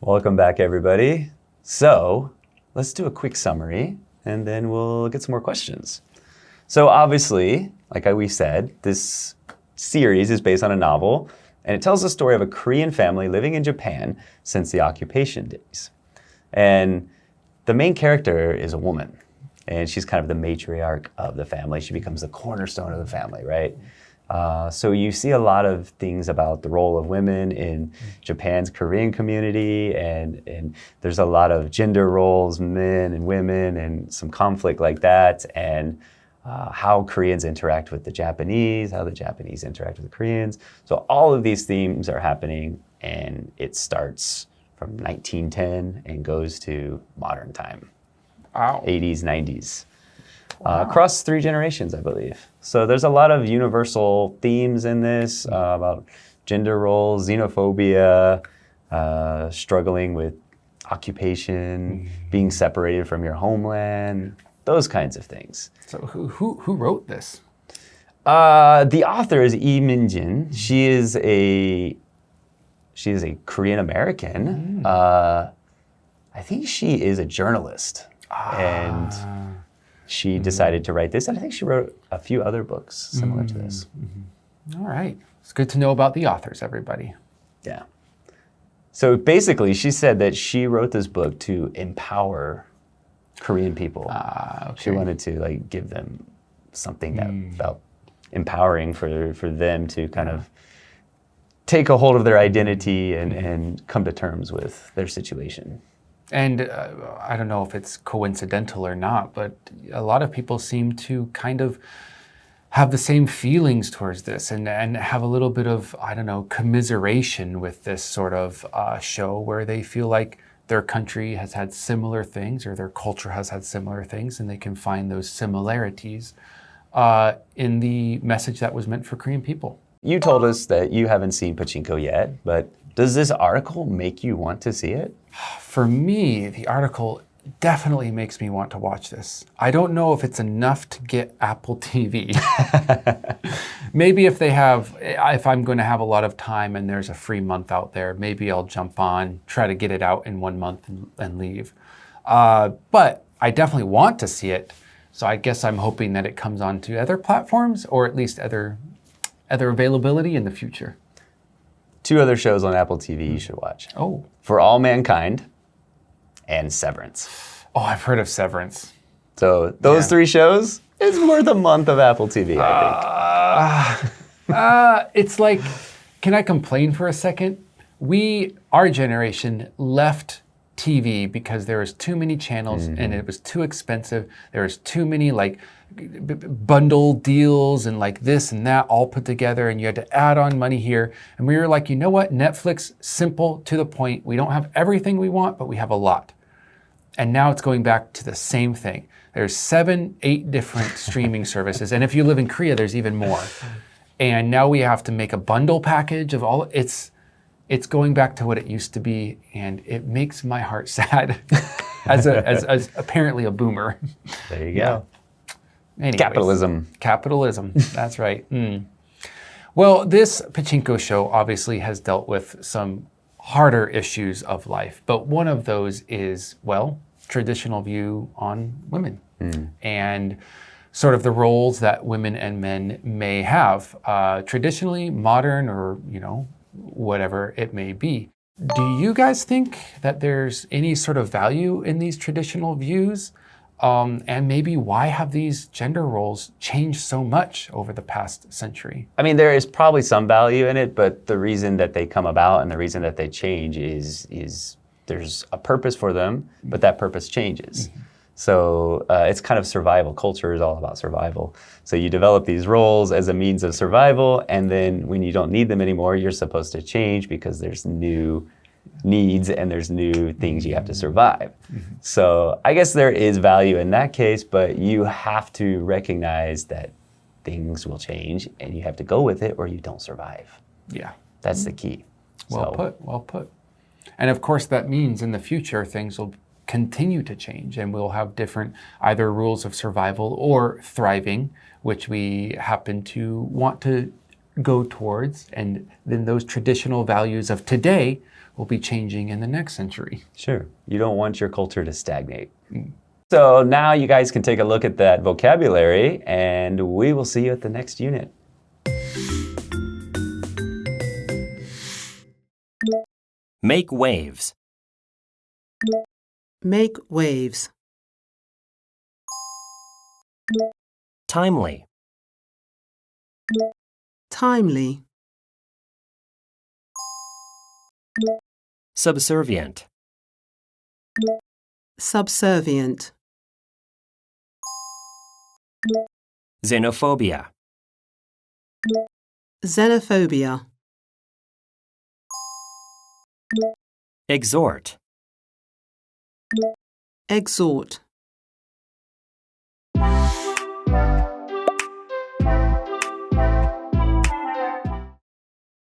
Welcome back, everybody. So let's do a quick summary, and then we'll get some more questions. So obviously, like we said, this series is based on a novel, and it tells the story of a Korean family living in Japan since the occupation days. And the main character is a woman, and she's kind of the matriarch of the family. She becomes the cornerstone of the family, right? So you see a lot of things about the role of women in Japan's Korean community, and there's a lot of gender roles, men and women, and some conflict like that, and how Koreans interact with the Japanese, how the Japanese interact with the Koreans. So all of these themes are happening, and it starts from 1910 and goes to modern time. Wow. 80s, 90s. Across 3 generations, I believe. So there's a lot of universal themes in this about gender roles, xenophobia, struggling with occupation, being separated from your homeland, those kinds of things. So who wrote this? The author is Lee Min-jin. She is a Korean American. I think she is a journalist. And she decided to write this, and I think she wrote a few other books similar to this. All right. It's good to know about the authors, everybody. Yeah. So basically, she said that she wrote this book to empower Korean people. Okay. She wanted to give them something that felt empowering for them to kind of take a hold of their identity and come to terms with their situation. And I don't know if it's coincidental or not, but a lot of people seem to kind of have the same feelings towards this and have a little bit of, I don't know, commiseration with this sort of show where they feel like their country has had similar things or their culture has had similar things, and they can find those similarities in the message that was meant for Korean people. You told us that you haven't seen Pachinko yet, but does this article make you want to see it? For me, the article definitely makes me want to watch this. I don't know if it's enough to get Apple TV. Maybe if I'm going to have a lot of time and there's a free month out there, maybe I'll jump on, try to get it out in 1 month and leave. But I definitely want to see it. So I guess I'm hoping that it comes onto other platforms or at least other availability in the future. 2 other shows on Apple TV you should watch. Oh. For All Mankind and Severance. Oh, I've heard of Severance. So those 3 shows is worth a month of Apple TV, I think. It's like, can I complain for a second? Our generation left TV because there was too many channels and it was too expensive. There was too many bundle deals and this and that all put together, and you had to add on money here. And we were like, you know what? Netflix, simple, to the point. We don't have everything we want, but we have a lot. And now it's going back to the same thing. There's 7, 8 different streaming services. And if you live in Korea, there's even more. And now we have to make a bundle package of all. It's going back to what it used to be, and it makes my heart sad as apparently a boomer. There you go. Anyways, Capitalism, that's right. Well, this Pachinko show obviously has dealt with some harder issues of life, but one of those is, traditional view on women and sort of the roles that women and men may have, traditionally, modern, or, whatever it may be. Do you guys think that there's any sort of value in these traditional views? And maybe why have these gender roles changed so much over the past century? I mean, there is probably some value in it, but the reason that they come about and the reason that they change is there's a purpose for them, but that purpose changes. So it's kind of survival. Culture is all about survival. So you develop these roles as a means of survival, and then when you don't need them anymore, you're supposed to change because there's new needs and there's new things you have to survive. So I guess there is value in that case, but you have to recognize that things will change and you have to go with it or you don't survive. Yeah. That's the key. Well put. And of course that means in the future things will continue to change and we'll have different either rules of survival or thriving, which we happen to want to go towards, and then those traditional values of today will be changing in the next century. Sure. You don't want your culture to stagnate. So now you guys can take a look at that vocabulary, and we will see you at the next unit. Make waves. Make waves. Timely. Timely. Subservient. Subservient. Xenophobia. Xenophobia. Exhort. Exhort.